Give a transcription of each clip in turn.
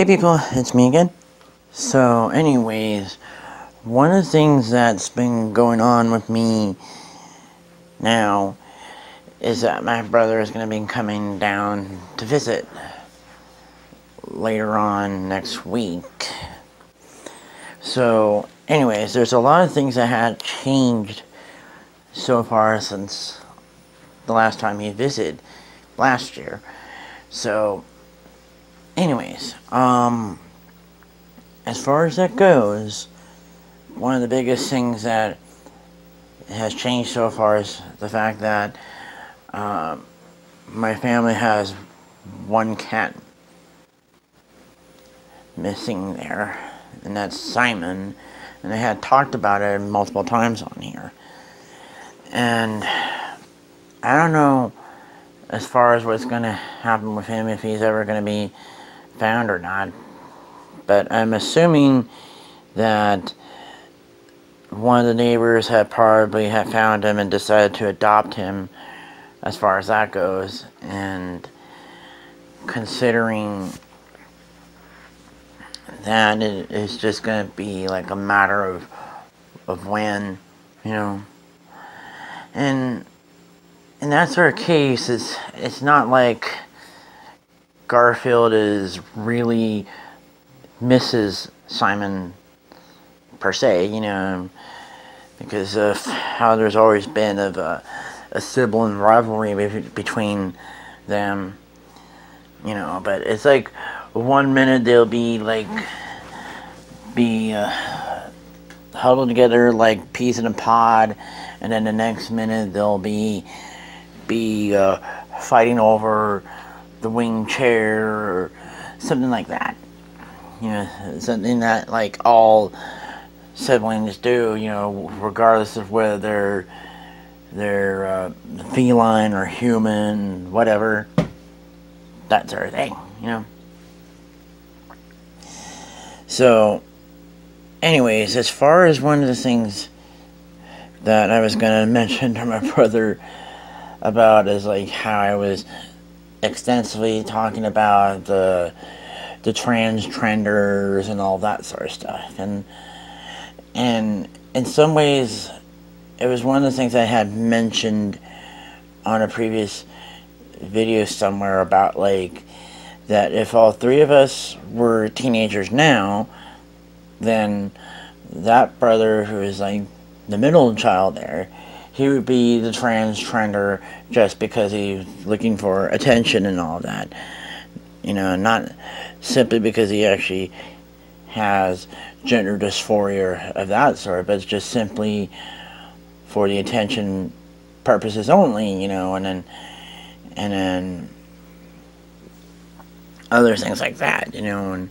Hey people, it's me again. So anyways, one of the things that's been going on with me now is that my brother is going to be coming down to visit later on next week. So anyways, there's a lot of things that had changed so far since the last time he visited last year. So anyways, as far as that goes, one of the biggest things that has changed so far is the fact that my family has one cat missing there, and that's Simon, and I had talked about it multiple times on here. And I don't know as far as what's going to happen with him, if he's ever going to be found or not, but I'm assuming that one of the neighbors had probably found him and decided to adopt him, as far as that goes. And considering that it is just going to be like a matter of when, you know. And in that sort of case, it's not like Garfield is really misses Simon per se, you know, because of how there's always been of a sibling rivalry between them, you know. But it's like one minute they'll be huddled together like peas in a pod, and then the next minute they'll be fighting over the wing chair or something like that. You know, something that like all siblings do, you know, regardless of whether they're feline or human, whatever, that sort of thing, you know. So anyways, as far as one of the things that I was going to mention to my brother about is like how I was extensively talking about the trenders and all that sort of stuff, and in some ways it was one of the things I had mentioned on a previous video somewhere about like that if all three of us were teenagers now, then that brother who is like the middle child there, he would be the trender just because he's looking for attention and all that, you know, not simply because he actually has gender dysphoria of that sort, but it's just simply for the attention purposes only, you know. And then other things like that, you know,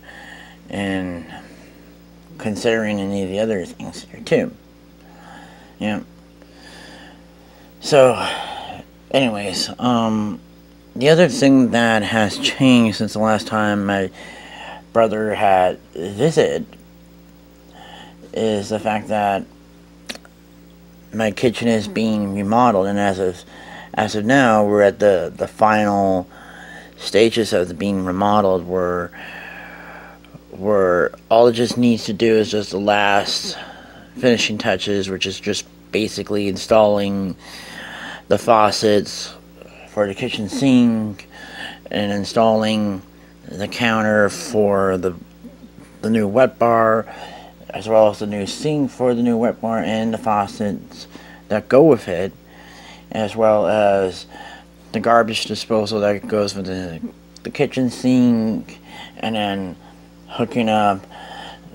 and considering any of the other things here too, you know. So anyways, the other thing that has changed since the last time my brother had visited is the fact that my kitchen is being remodeled, and as of now, we're at the final stages of the being remodeled, where all it just needs to do is just the last finishing touches, which is just basically installing the faucets for the kitchen sink and installing the counter for the new wet bar, as well as the new sink for the new wet bar and the faucets that go with it, as well as the garbage disposal that goes with the kitchen sink, and then hooking up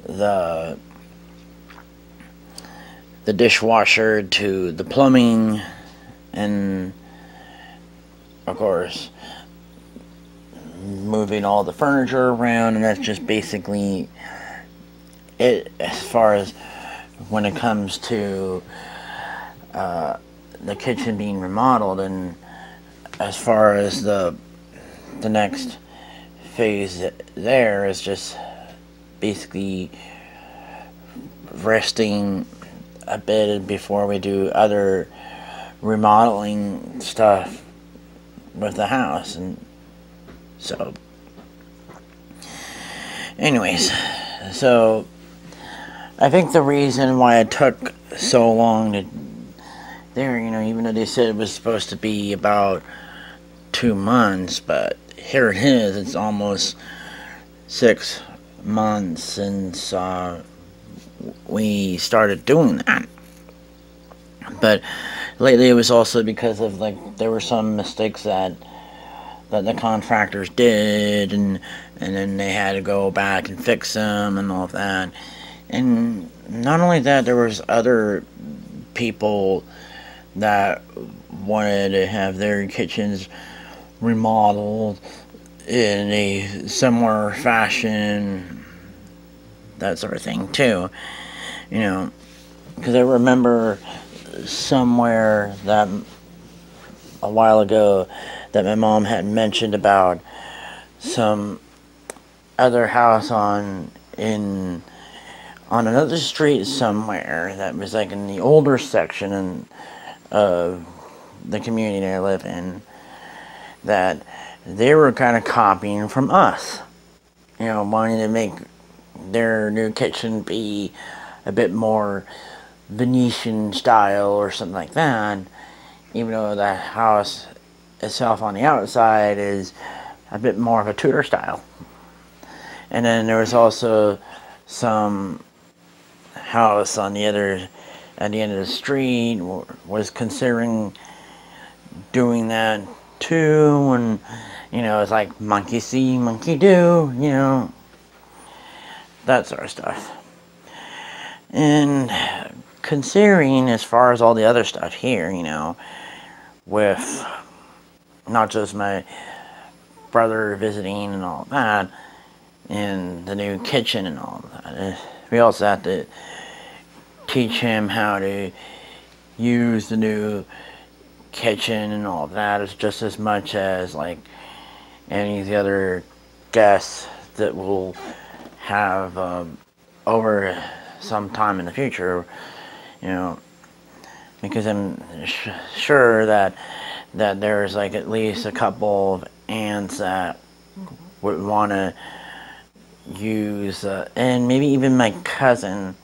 the dishwasher to the plumbing, and of course moving all the furniture around. And that's just basically it as far as when it comes to the kitchen being remodeled. And as far as the next phase there is just basically resting a bit before we do other remodeling stuff with the house. And so Anyways, so I think the reason why it took so long to there, even though they said it was supposed to be about 2 months, but here it is, it's almost 6 months since we started doing that. But lately it was also because of, there were some mistakes that the contractors did, and then they had to go back and fix them and all of that. And not only that, there was other people that wanted to have their kitchens remodeled in a similar fashion, that sort of thing too. Because I remember somewhere that a while ago that my mom had mentioned about some other house on another street somewhere that was in the older section of the community I live in, that they were kind of copying from us, wanting to make their new kitchen be a bit more Venetian style or something like that, even though the house itself on the outside is a bit more of a Tudor style. And then there was also some house at the end of the street was considering doing that too, and it's like monkey see, monkey do, that sort of stuff. And considering as far as all the other stuff here, with not just my brother visiting and all that, and the new kitchen and all that, we also have to teach him how to use the new kitchen and all of that, is just as much as any of the other guests that we'll have over sometime in the future, because I'm sure that there's at least a couple of aunts that would want to use, and maybe even my cousin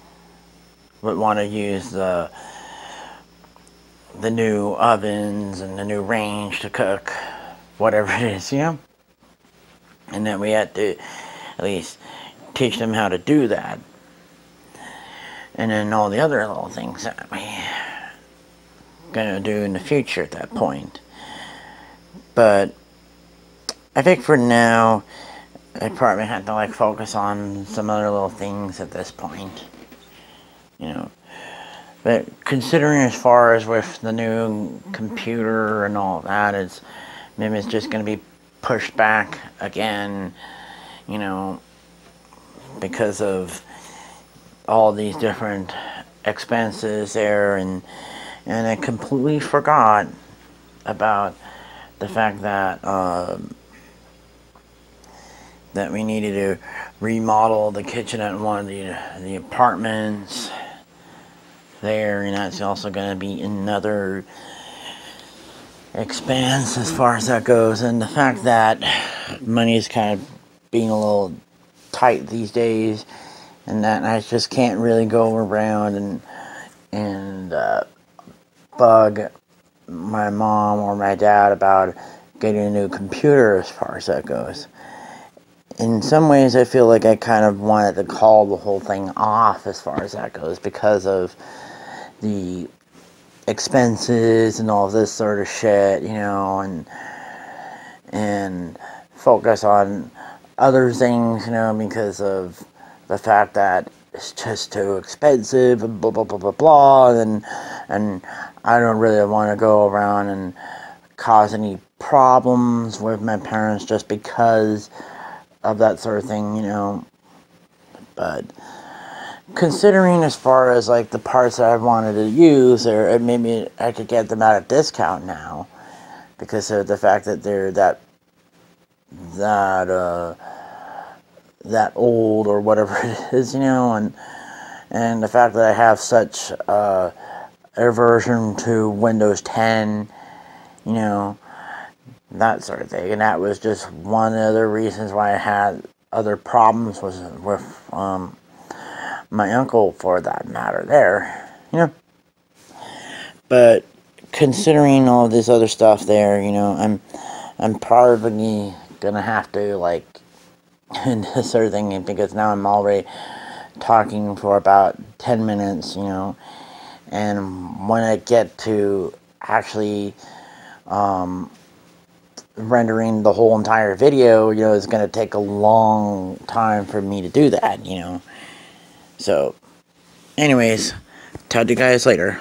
would want to use the new ovens and the new range to cook whatever it is, and then we had to at least teach them how to do that, and then all the other little things that we're gonna do in the future at that point. But I think for now I probably have to focus on some other little things at this point, But considering as far as with the new computer and all that, maybe it's just going to be pushed back again, because of all these different expenses there, and I completely forgot about the fact that that we needed to remodel the kitchen at one of the apartments there, and that's also going to be another expense as far as that goes. And the fact that money is kind of being a little tight these days, and that I just can't really go around and bug my mom or my dad about getting a new computer as far as that goes. In some ways, I feel like I kind of wanted to call the whole thing off as far as that goes, because of the expenses and all this sort of shit, and focus on other things, because of the fact that it's just too expensive and blah blah blah blah blah, and I don't really want to go around and cause any problems with my parents just because of that sort of thing, But considering as far as the parts that I wanted to use, or maybe I could get them at a discount now, because of the fact that they're that old or whatever it is, and the fact that I have such aversion to Windows 10, that sort of thing. And that was just one of the reasons why I had other problems with my uncle, for that matter, there, you know. But considering all this other stuff there, you know, I'm probably gonna have to, like, start thinking, because now I'm already talking for about 10 minutes, you know, and when I get to actually rendering the whole entire video, you know, it's gonna take a long time for me to do that, you know. So anyways, talk to you guys later.